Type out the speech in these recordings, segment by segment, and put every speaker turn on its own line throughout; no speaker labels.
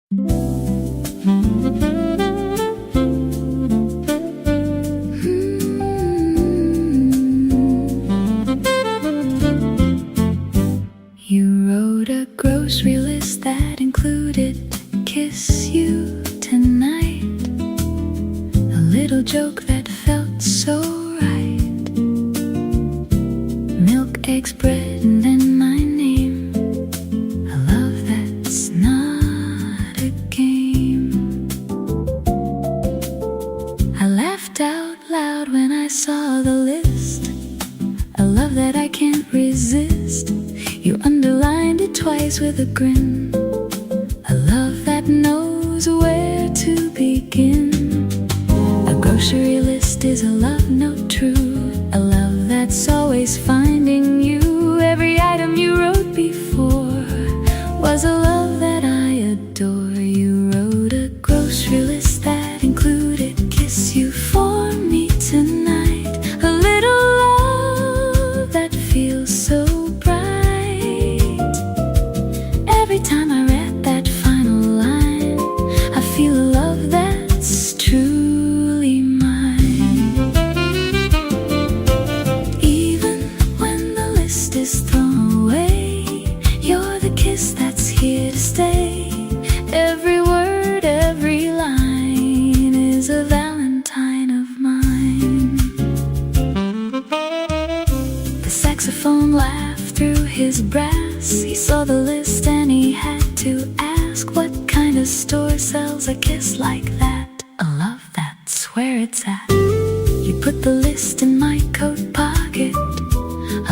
You wrote a grocery list that included "Kiss You Tonight," a little joke that felt so right. Milk, eggs, bread, and then my name. A love that's not a game. I laughed out loud when I saw the list. A love that I can't resist. You underlined it twice with a grin. A love that knows where to begin. A grocery list is a love note true. A love that's always finding you. Every item you wrote before was a love that I adore. You wrote a grocery list that included "Kiss You for Me Tonight," a little love that feels so every time I read that final line. I feel a love that's truly mine. Even when the list is thrown away, you're the kiss that's here to stay. Every word, every line is a valentine of mine. The saxophone laughed through his brass. He saw the list and he had to ask, what kind of store sells a kiss like that? A love that's where it's at. You put the list in my coat pocket.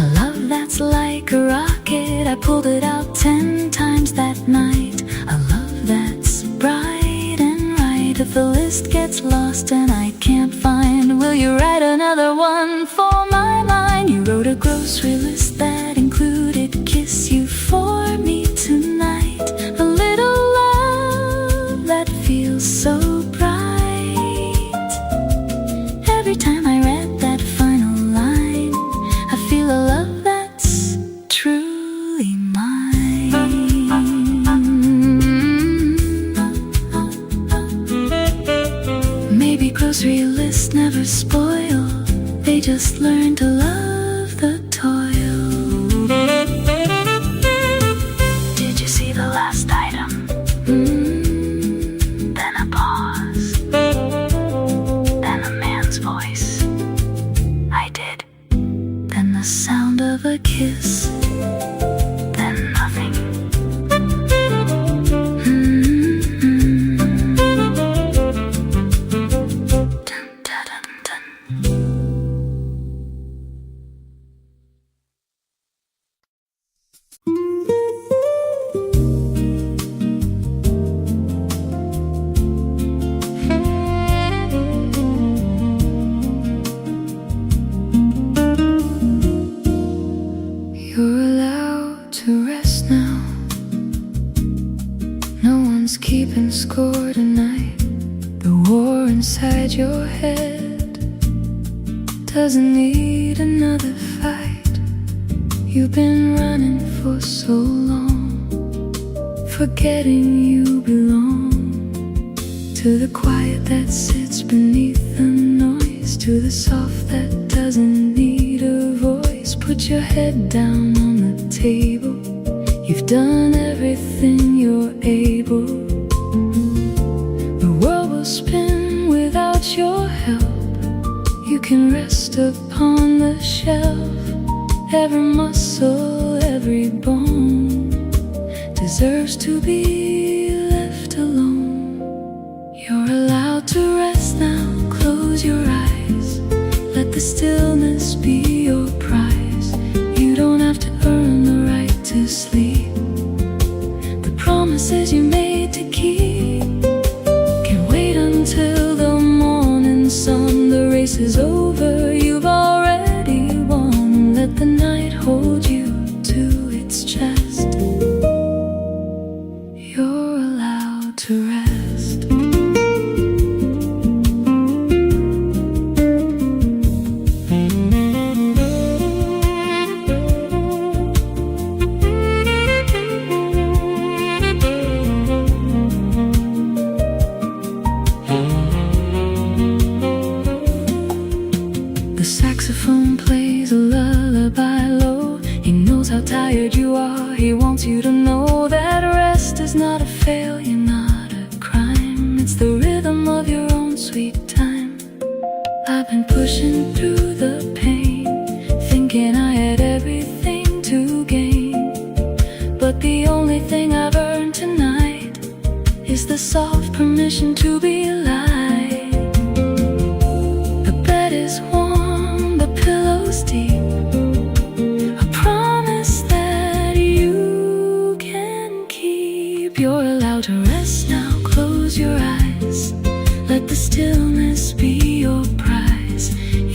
A love that's like a rocket. I pulled it out 10 times that night. A love that's bright and right. If the list gets lost and I can't find, will you write another one for my mind? You wrote a grocery list that included "Kiss You for Me Tonight," a little love that feels so bright. Every time I read that final line, I feel a love that's truly mine. Maybe grocery lists never spoil. They just learn to love the toil. Did you see the last item? Then a pause. Then a man's voice. I did. Then the sound of a kiss. Then nothing. Dun, dun, dun, dun. You're allowed to rest now. No one's keeping score tonight. The war inside your head doesn't need another fight. You've been running for so long, forgetting you belong to the quiet that sits beneath the noise, to the soft that doesn't need a voice. Put your head down on the table. You've done everything you're able. The world will spin without your help. You can rest upon the shelf. Every muscle, every bone deserves to be left alone. You're allowed to rest now. Close your eyes. Let the stillness be your prize. You don't have to earn the right to sleep. The promises you made to keep can wait until the morning sun. The race is over. You've already won. Let the night hold you to its chest. You're allowed to rest. failure, not a crime. It's the rhythm of your own sweet time. I've been pushing through the pain, thinking I had everything to gain. But the only thing I've earned tonight is the soft permission to be light. The bed is warm, the pillow's deep, a promise that you can keep. You're allowed to rest now, close your eyes. Let the stillness be your prize.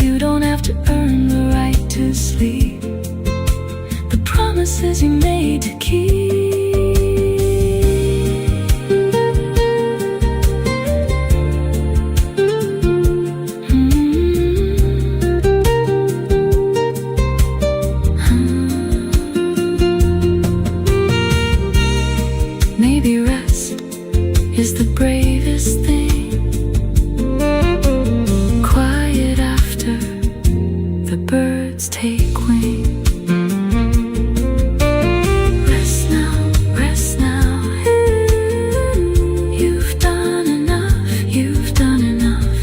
You don't have to earn the right to sleep. The promises you made to keep. Maybe rest is the bravest thing. Quiet after the birds take wing. Rest now, rest now. You've done enough, you've done enough.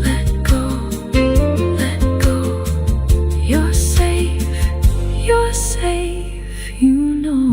Let go, let go. You're safe, you know.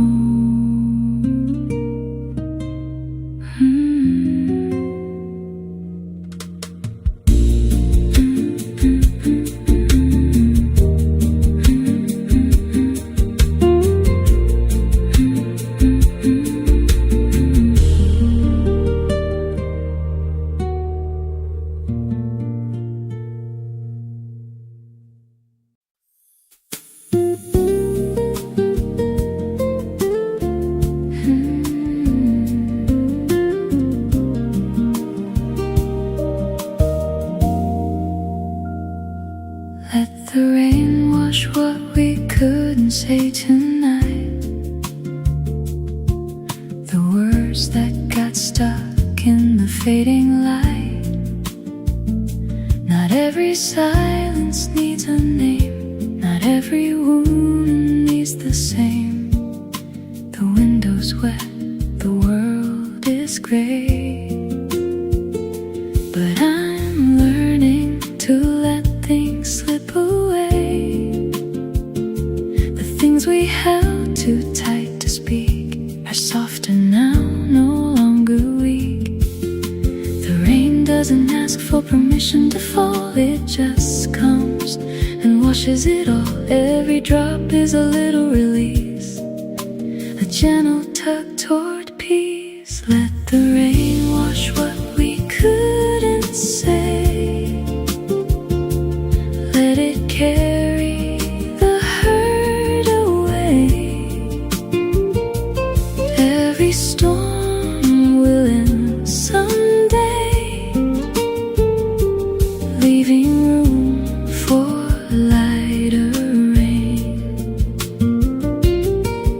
Let the rain wash what we couldn't say tonight. The words that got stuck in the fading light. Not every silence needs a name. Not every wound needs the same. The window's wet, the world is gray. But I'm learning to let things slip away. The things we held too tight to speak are softer now, no longer weak. The rain doesn't ask for permission to fall. It just comes and washes it all. Every drop is a little release, a gentle tug toward peace. Let the rain wash what we couldn't say. Let it carry the hurt away. Every storm will end someday, leaving room for lighter rain.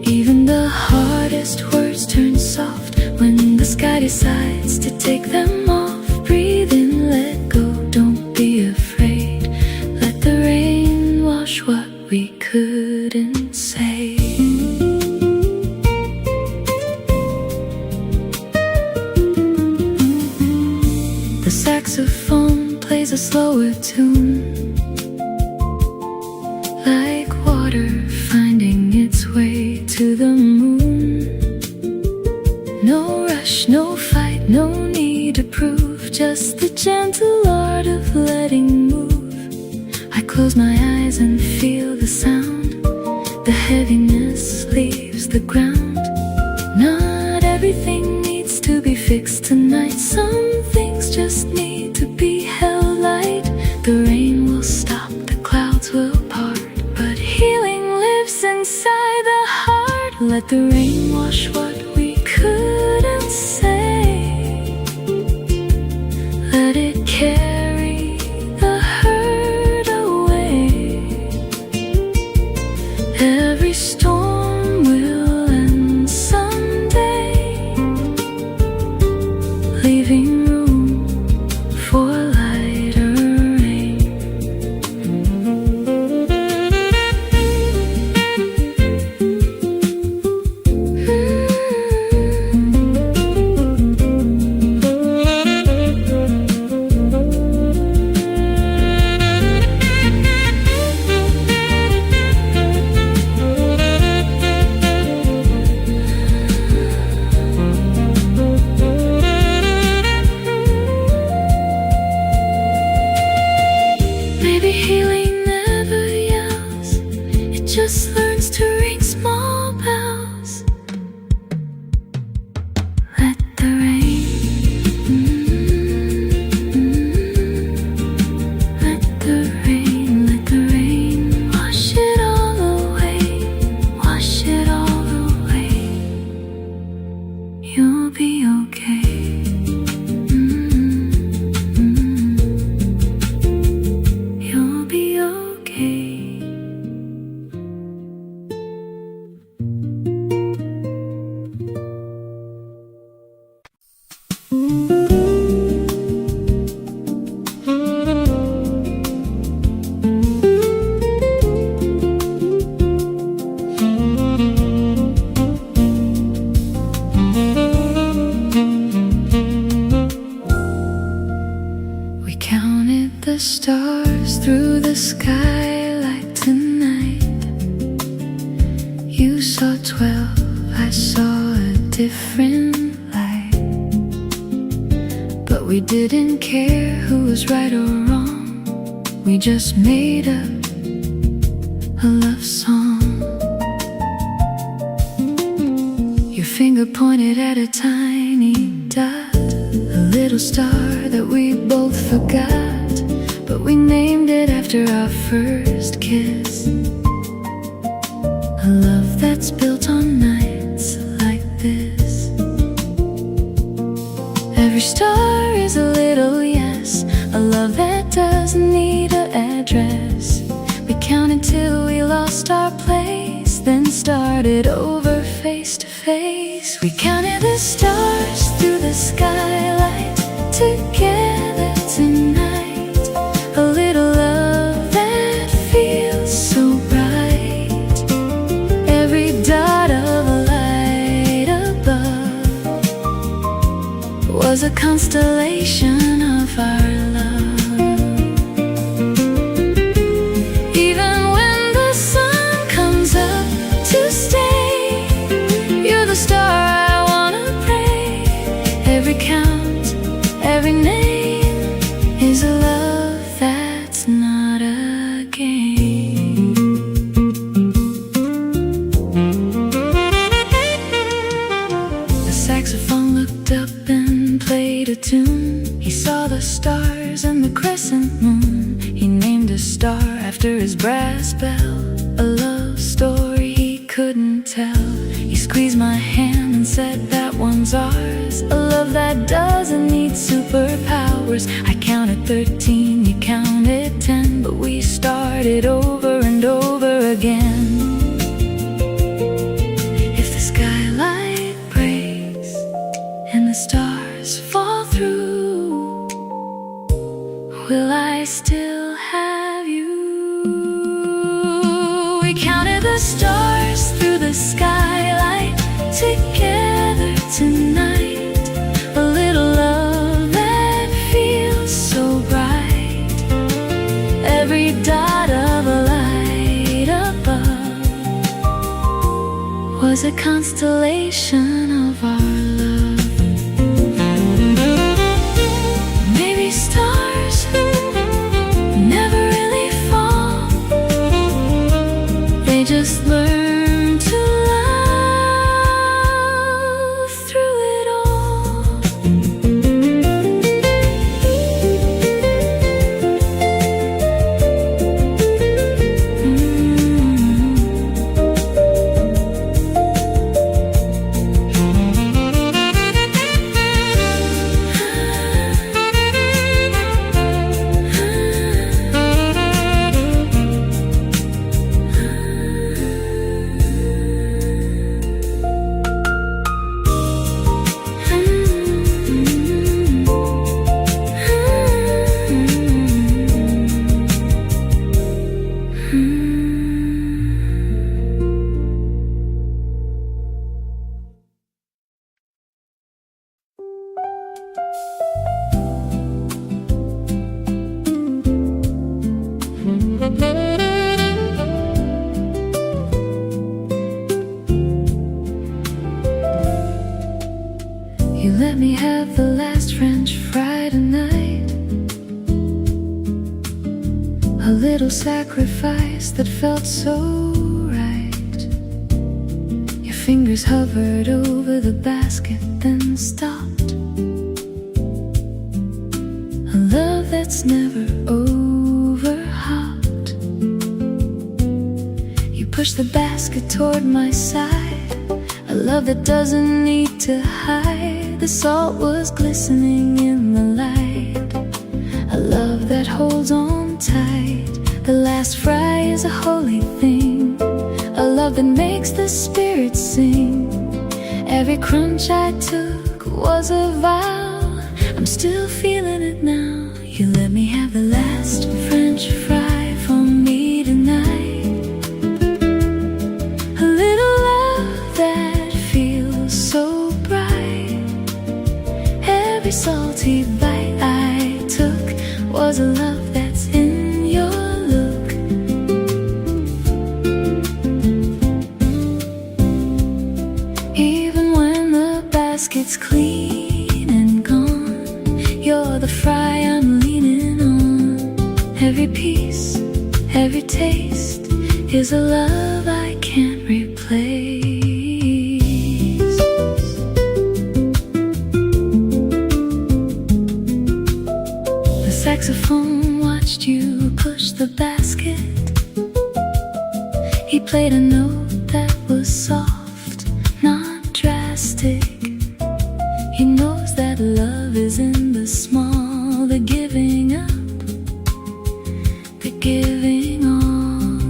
Even the hardest words turn soft when the sky decides to take them off. Breathe in, let go, don't be afraid. Let the rain wash what we couldn't say. The saxophone plays a slower tune, like water finding its way to the moon. No rush, no fight, no need to prove, just the gentle art of letting move. I close my eyes and feel the sound. The heaviness leaves the ground. Not everything needs to be fixed tonight. Some things just need to be held light. The rain will stop, the clouds will part, but healing lives inside the heart. Let the rain wash what we couldn't say. Let it carry the hurt away. Every storm will end someday, leaving room for lighter rain. We counted the stars through the skylight tonight. You saw 12, I saw a different light. But we didn't care who was right or wrong. We just made up a love song. Your finger pointed at a tiny dot, a little star that we both forgot. But we named it after our first kiss. A love that's built on nights like this. Every star is a little yes, a love that doesn't need an address. We counted till we lost our place, then started over face to face. We counted the stars through the skylight together tonight. A little love that feels so bright. Every dot of a light above was a constellation of our love. Even when the sun comes up to stay, you're the star I wanna pray. Every count, every name is a love that's not a game. The saxophone looked up and played a tune. He saw the stars and the crescent moon. He named a star after his brass bell, a love story he couldn't tell. He squeezed my hand and said that one's ours, a love that doesn't need superpowers. I counted 13, you counted 10, but we started over and over again. If the skylight breaks and the stars fall through, will I still have you? We counted the stars through the skylight together tonight. A little love that feels so bright. Every dot of a light above was a constellation of our love. Maybe stars never really fall. They just learn to love through it all. You let me have the last French fry tonight, a little sacrifice that felt so right. Your fingers hovered over the basket, then stopped. A love that's never over hot. You pushed the basket toward my side, a love that doesn't need to hide. The salt was glistening in the light, a love that holds on tight. The last fry is a holy thing, a love that makes the spirit sing. Every crunch I took was a vow, I'm still feeling it now. You let me have the last French fry for me tonight. A little love that feels so bright. Every salty bite I took was a love that's in your look. Even when the basket's clean and gone, you're the fry I'm leaning on. Every piece, every taste is a love I can't replace. The saxophone watched you push the basket. He played a note that was soft, not drastic. He knows that love is in the small, the giving up, the giving all.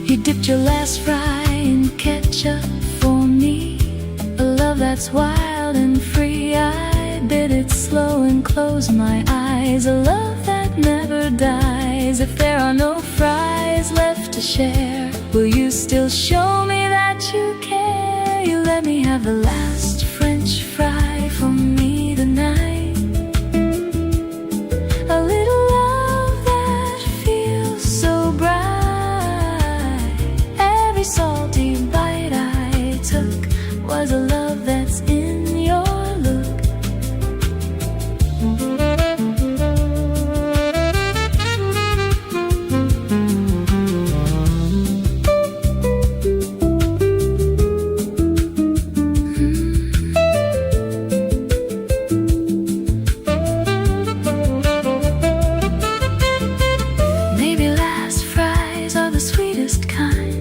You dipped your last fry in ketchup for me, a love that's wild and free. I bit it slow and closed my eyes, a love that never dies. If there are no fries left to share, will you still show me that you care? You let me have the last French fry for me tonight. A little love that feels so bright. Every salty bite I took was a love that's in your look. Maybe last fries are the sweetest kind.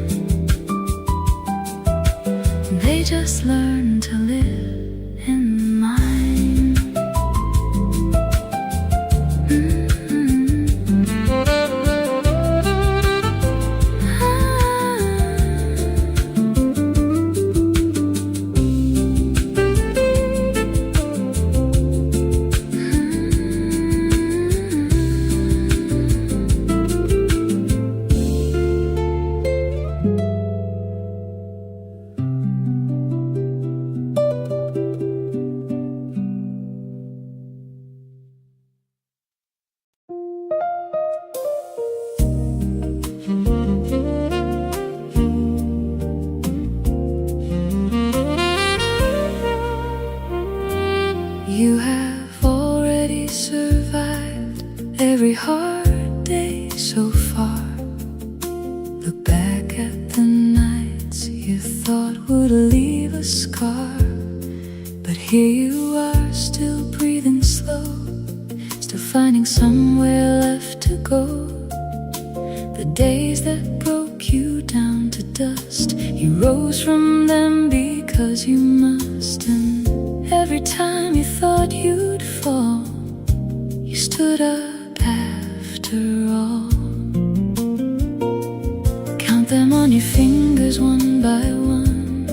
They just learn to live in mine. You have already survived every hard day so far. Look back at the nights you thought would leave a scar, but here you are, still breathing slow, still finding somewhere left to go. The days that broke you down to dust, you rose from them because you must. And every time you thought you'd fall, you stood up after all. Count them on your fingers one by one,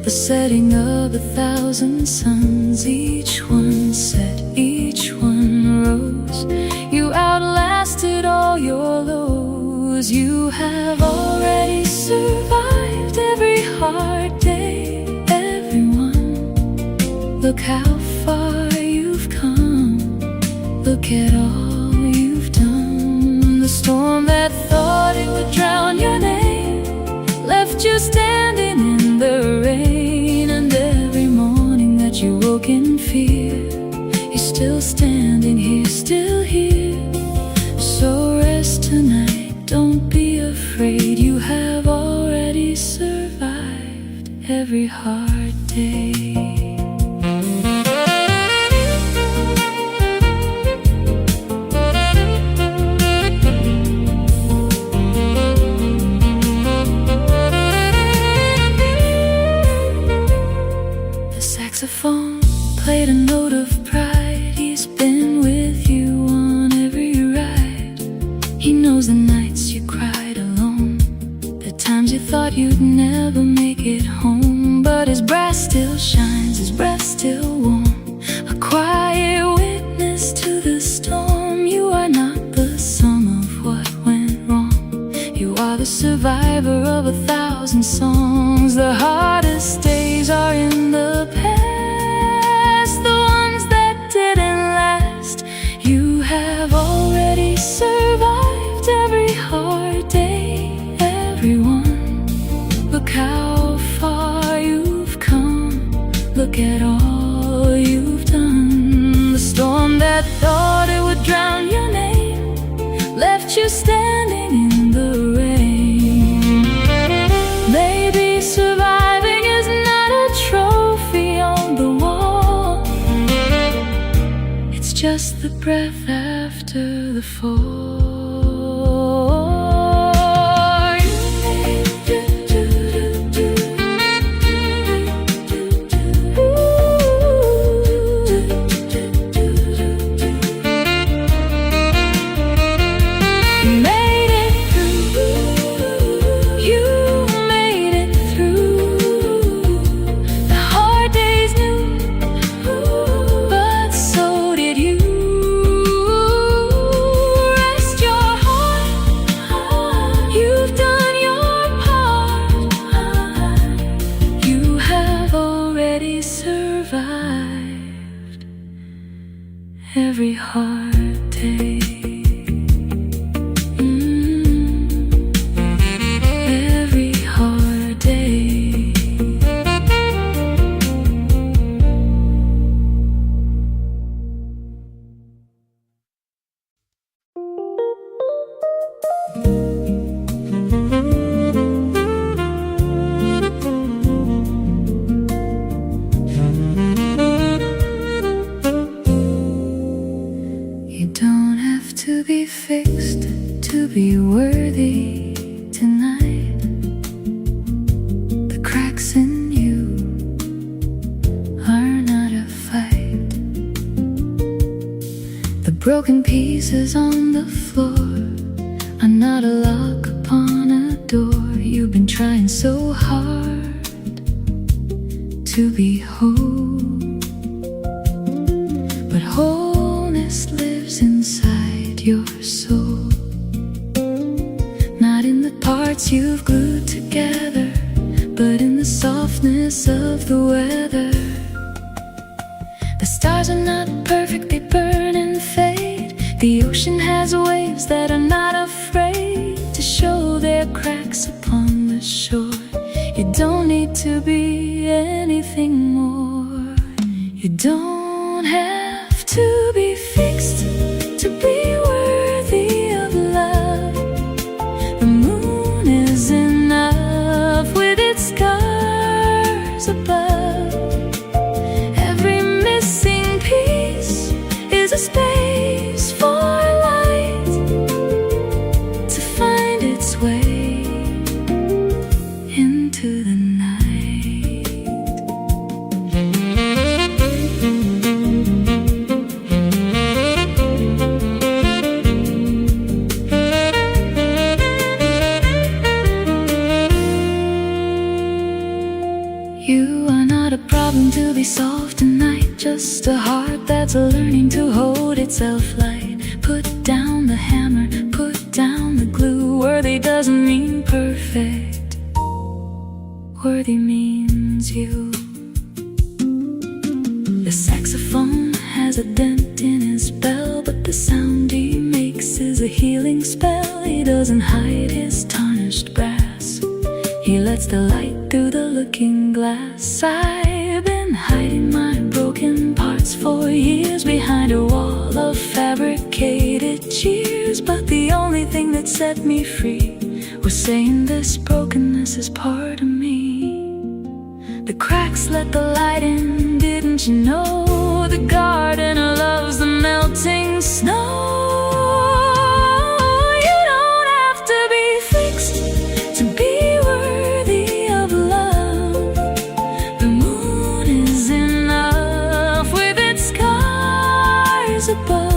the setting of 1,000 suns. Each one set, each one rose. You outlasted all your lows. You have already survived every hard day, everyone. Look how far you've come, look at all you've done. The storm that thought it would drown your name left you standing in the rain. And every morning that you woke in fear, you're still standing here, still here. So rest tonight, don't be afraid. You have already survived every hard day. Saxophone played a note of pride. He's been with you on every ride. He knows the nights you cried alone, the times you thought you'd never make it home. But his brass still shines, his breath still warm, a quiet of 1,000 songs. The hardest days are in the past, the ones that didn't last. You have already survived every hard day, everyone. Look how far you've come, look at all you've done. The storm that thought it would drown your name left you standing in the rain. Maybe surviving is not a trophy on the wall, it's just the breath after the fall. Every hard day, every hard day. You don't have to be fixed to be worthy tonight. The cracks in you are not a fight. The broken pieces on the floor are not a lock upon a door. You've been trying so hard to be whole, but wholeness lives inside your soul, not in the parts you've glued together, but in the softness of the weather. The stars are not perfect, they burn and fade. The ocean has waves that are not afraid to show their cracks upon the shore. You don't need to be anything more. You don't have to be fixed to be worthy of love. The moon is enough with its scars above. Every missing piece is a space for light to find its way into the night. You are not a problem to be solved tonight, just a heart that's learning to hold itself light. Put down the hammer, put down the glue. Worthy doesn't mean perfect, worthy means you. The saxophone has a dent in his bell, but the sound he makes is a healing spell. He doesn't hide his tarnished brass, he lets the light through the looking glass. I've been hiding my broken parts for years behind a wall of fabricated cheers, but the only thing that set me free was saying this brokenness is part of me. The cracks let the light in, didn't you know? The gardener loves the melting snow. You don't have to be fixed to be worthy of love. The moon is enough with its scars above.